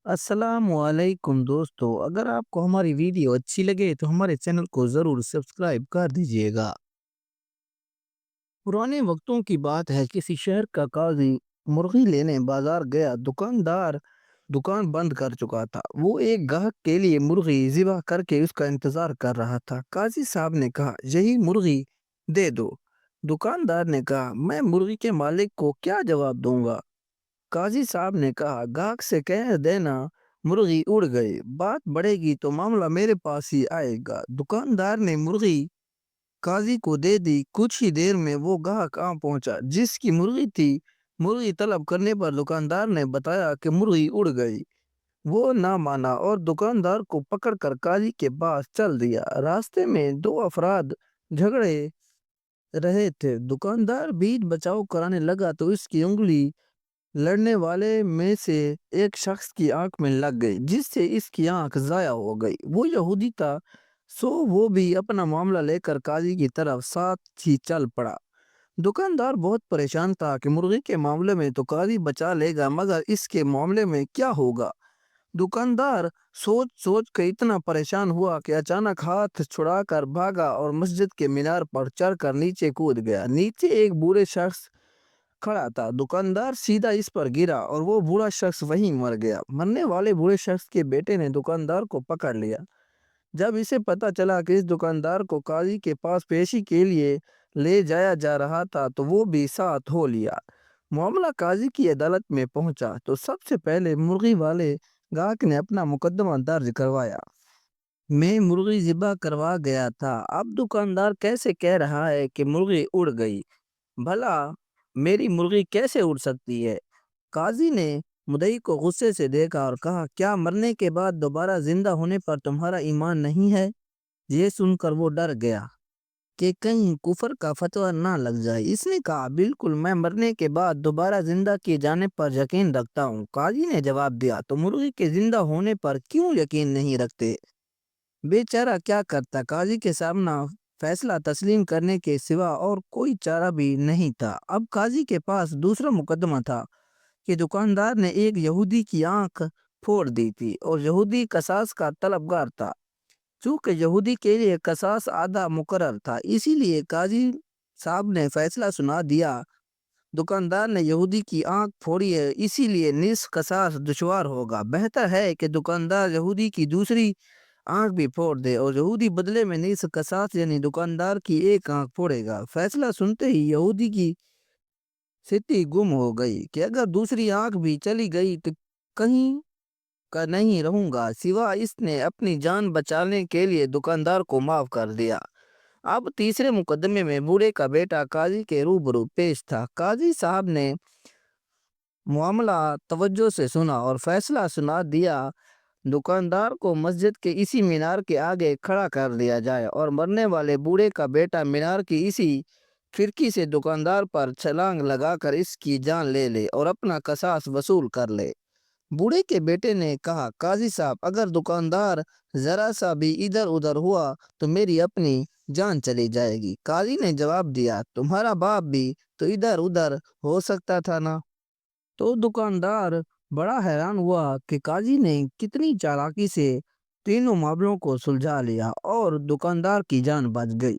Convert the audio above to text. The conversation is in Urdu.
السلام علیکم دوستو، اگر آپ کو ہماری ویڈیو اچھی لگے تو ہمارے چینل کو ضرور سبسکرائب کر دیجئے گا۔ پرانے وقتوں کی بات ہے، کسی شہر کا قاضی مرغی لینے بازار گیا۔ دکاندار دکان بند کر چکا تھا۔ وہ ایک گاہک کے لیے مرغی ذبح کر کے اس کا انتظار کر رہا تھا۔ قاضی صاحب نے کہا، یہی مرغی دے دو۔ دکاندار نے کہا، میں مرغی کے مالک کو کیا جواب دوں گا؟ قاضی صاحب نے کہا، گاہک سے کہہ دینا مرغی اڑ گئی، بات بڑھے گی تو معاملہ میرے پاس ہی آئے گا۔ دکاندار نے مرغی قاضی کو دے دی۔ کچھ ہی دیر میں وہ گاہک آ پہنچا جس کی مرغی تھی۔ مرغی طلب کرنے پر دکاندار نے بتایا کہ مرغی اڑ گئی۔ وہ نہ مانا اور دکاندار کو پکڑ کر قاضی کے پاس چل دیا۔ راستے میں دو افراد جھگڑے رہے تھے۔ دکاندار بیچ بچاؤ کرانے لگا تو اس کی انگلی لڑنے والے میں سے ایک شخص کی آنکھ میں لگ گئی، جس سے اس کی آنکھ ضائع ہو گئی۔ وہ یہودی تھا، سو وہ بھی اپنا معاملہ لے کر قاضی کی طرف ساتھ ہی چل پڑا۔ دکاندار بہت پریشان تھا کہ مرغی کے معاملے میں تو قاضی بچا لے گا، مگر اس کے معاملے میں کیا ہوگا؟ دکاندار سوچ سوچ کے اتنا پریشان ہوا کہ اچانک ہاتھ چھڑا کر بھاگا اور مسجد کے مینار پر چڑھ کر نیچے کود گیا۔ نیچے ایک بوڑھے شخص کھڑا تھا۔ دکاندار سیدھا اس پر گرا اور وہ بوڑھا شخص وہیں مر گیا۔ مرنے والے بوڑھے شخص کے بیٹے نے دکاندار کو پکڑ لیا۔ جب اسے پتا چلا کہ اس دکاندار کو قاضی کے پاس پیشی کے لیے لے جایا جا رہا تھا تو وہ بھی ساتھ ہو لیا۔ معاملہ قاضی کی عدالت میں پہنچا تو سب سے پہلے مرغی والے گاہک نے اپنا مقدمہ درج کروایا۔ میں مرغی ذبح کروا گیا تھا، اب دکاندار کیسے کہہ رہا ہے کہ مرغی اڑ گئی؟ بھلا میری مرغی کیسے اڑ سکتی ہے؟ قاضی نے مدعی کو غصے سے دیکھا اور کہا، کیا مرنے کے بعد دوبارہ زندہ ہونے پر تمہارا ایمان نہیں ہے؟ یہ سن کر وہ ڈر گیا کہ کہیں کفر کا فتویٰ نہ لگ جائے۔ اس نے کہا، بالکل، میں مرنے کے بعد دوبارہ زندہ کیے جانے پر یقین رکھتا ہوں۔ قاضی نے جواب دیا، تو مرغی کے زندہ ہونے پر کیوں یقین نہیں رکھتے؟ بیچارہ کیا کرتا؟ قاضی کے سامنے فیصلہ تسلیم کرنے کے سوا اور کوئی چارہ بھی نہیں تھا۔ اب قاضی کے پاس دوسرا مقدمہ تھا کہ دکاندار نے ایک یہودی کی آنکھ پھوڑ دی تھی اور یہودی قصاص کا طلبگار تھا۔ چونکہ یہودی کے لیے قصاص آدھا مقرر تھا، اسی لیے قاضی صاحب نے فیصلہ سنا دیا، دکاندار نے یہودی کی آنکھ پھوڑی ہے، اسی لیے نصف قصاص دشوار ہوگا۔ بہتر ہے کہ دکاندار یہودی کی دوسری آنکھ بھی پھوڑ دے اور یہودی بدلے میں نصف قصاص یعنی دکاندار کی ایک آنکھ پھوڑے گا۔ فیصلہ سنتے ہی یہودی کی ستھی گم ہو گئی کہ اگر دوسری آنکھ بھی چلی گئی تو کہیں کا نہیں رہوں گا، سوا اس نے اپنی جان بچانے کے لیے دکاندار کو معاف کر دیا۔ اب تیسرے مقدمے میں بوڑھے کا بیٹا قاضی کے روبرو پیش تھا۔ قاضی صاحب نے معاملہ توجہ سے سنا اور فیصلہ سنا دیا، دکاندار کو مسجد کے اسی مینار کے آگے کھڑا کر دیا جائے اور مرنے والے بوڑھے کا بیٹا مینار کی اسی کھڑکی سے دکاندار پر چھلانگ لگا کر اس کی جان لے لے اور اپنا قصاص وصول کر لے۔ بوڑھے کے بیٹے نے کہا، قاضی صاحب، اگر دکاندار ذرا سا بھی ادھر ادھر ہوا تو میری اپنی جان چلی جائے گی۔ قاضی نے جواب دیا، تمہارا باپ بھی تو ادھر ادھر ہو سکتا تھا نا؟ تو دکاندار بڑا حیران ہوا کہ قاضی نے کتنی چالاکی سے تینوں معاملوں کو سلجھا لیا اور دکاندار کی جان بچ گئی۔